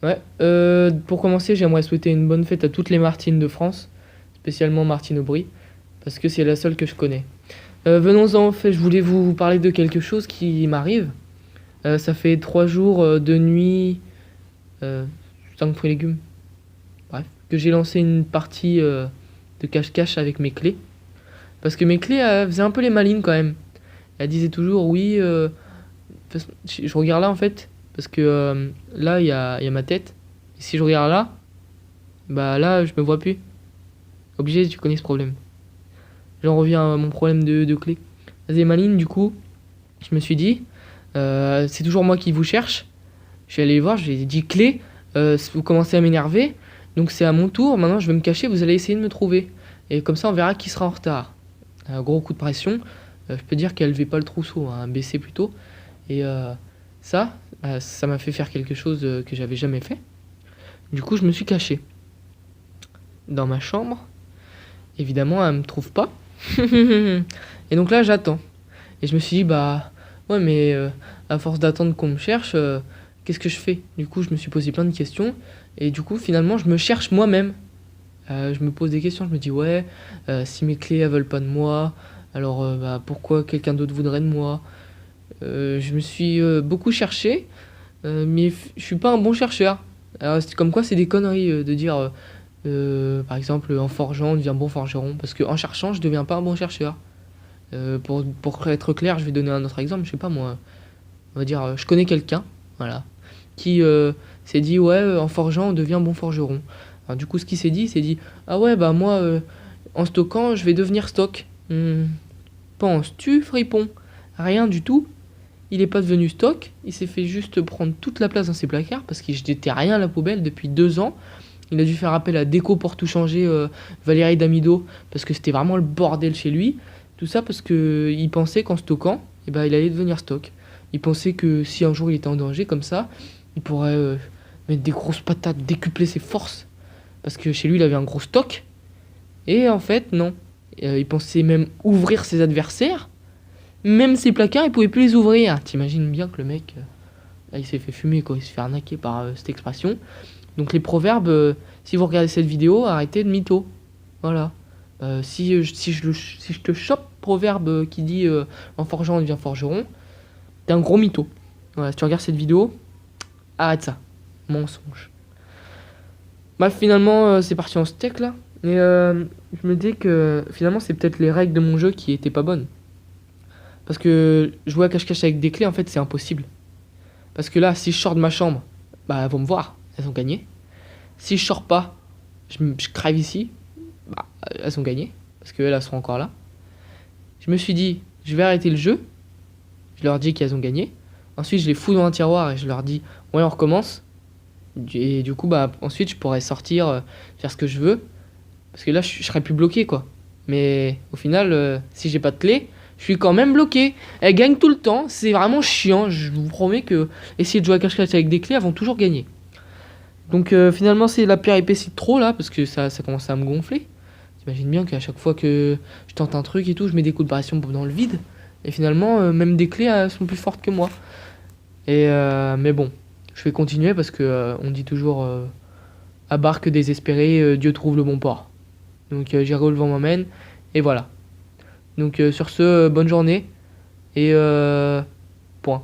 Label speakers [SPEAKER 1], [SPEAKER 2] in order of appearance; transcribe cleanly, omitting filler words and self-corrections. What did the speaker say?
[SPEAKER 1] Ouais, pour commencer, j'aimerais souhaiter une bonne fête à toutes les Martines de France, spécialement Martine Aubry, parce que c'est la seule que je connais. Venons-en au fait, je voulais vous parler de quelque chose qui m'arrive. Ça fait 3 jours de nuit, 5 fruits et légumes, bref, que j'ai lancé une partie de cache-cache avec mes clés. Parce que mes clés faisaient un peu les malines quand même. Elle disait toujours oui, je regarde là en fait, parce que là il y a ma tête. Et si je regarde là, bah là je me vois plus. Obligé, tu connais ce problème. J'en reviens à mon problème de clé. Zémaline, du coup, je me suis dit, c'est toujours moi qui vous cherche. Je suis allé les voir, je lui ai dit clé, vous commencez à m'énerver, donc c'est à mon tour, maintenant je vais me cacher, vous allez essayer de me trouver. Et comme ça on verra qui sera en retard. Un gros coup de pression, je peux dire qu'elle levait pas le trousseau, hein, baissait plutôt. Et ça m'a fait faire quelque chose que j'avais jamais fait. Du coup je me suis caché dans ma chambre. Évidemment elle me trouve pas. Et donc là j'attends. Et je me suis dit, bah ouais, mais à force d'attendre qu'on me cherche, qu'est-ce que je fais? Du coup, je me suis posé plein de questions. Et du coup, finalement, je me cherche moi-même. Je me pose des questions. Je me dis, ouais, si mes clés elles veulent pas de moi, alors bah, pourquoi quelqu'un d'autre voudrait de moi? Je me suis beaucoup cherché, mais je suis pas un bon chercheur. Alors, c'est comme quoi, c'est des conneries de dire, par exemple, en forgeant, on devient bon forgeron. Parce qu'en cherchant, je deviens pas un bon chercheur. Pour être clair, je vais donner un autre exemple. Je sais pas moi, on va dire, je connais quelqu'un, voilà, qui s'est dit ouais, en forgeant, on devient bon forgeron. Alors du coup, ce qu'il s'est dit, il s'est dit ah ouais, bah moi, en stockant, je vais devenir stock. Penses-tu, fripon? Rien du tout. Il est pas devenu stock. Il s'est fait juste prendre toute la place dans ses placards parce qu'il jetait rien à la poubelle depuis 2 ans. Il a dû faire appel à Déco pour tout changer, Valérie Damido, parce que c'était vraiment le bordel chez lui. Tout ça parce que il pensait qu'en stockant, eh ben, il allait devenir stock. Il pensait que si un jour il était en danger comme ça, il pourrait mettre des grosses patates, décupler ses forces. Parce que chez lui, il avait un gros stock. Et en fait, non. Il pensait même ouvrir ses adversaires. Même ses placards, il pouvait plus les ouvrir. T'imagines bien que le mec, là, il s'est fait fumer, quoi. Il s'est fait arnaquer par cette expression. Donc les proverbes, si vous regardez cette vidéo, arrêtez de mytho. Voilà. Si je te chope proverbe qui dit en forgeant on devient forgeron, t'es un gros mytho. Voilà, si tu regardes cette vidéo, arrête ça. Mensonge. Bah finalement c'est parti en steak là. Et je me dis que finalement c'est peut-être les règles de mon jeu qui étaient pas bonnes. Parce que jouer à cache-cache avec des clés en fait c'est impossible. Parce que là si je sors de ma chambre, bah elles vont me voir, elles ont gagné. Si je sors pas, je crève ici, bah elles ont gagné. Parce qu'elles elles seront encore là. Je me suis dit, je vais arrêter le jeu. Je leur dis qu'elles ont gagné. Ensuite, je les fous dans un tiroir et je leur dis, ouais, on recommence. Et du coup, bah, ensuite, je pourrais sortir, faire ce que je veux. Parce que là, je serais plus bloqué, quoi. Mais au final, si j'ai pas de clé, je suis quand même bloqué. Elles gagnent tout le temps. C'est vraiment chiant. Je vous promets que essayer de jouer à cache-cache avec des clés, elles vont toujours gagner. Donc finalement, c'est la péripétie de trop, là, parce que ça commence à me gonfler. T'imagines bien qu'à chaque fois que je tente un truc et tout, je mets des coups de pression dans le vide. Et finalement, même des clés sont plus fortes que moi. Mais bon, je vais continuer parce que on dit toujours à barque désespérée, Dieu trouve le bon port. Donc j'irai où le vent m'emmène. Et voilà. Donc sur ce, bonne journée. Et point.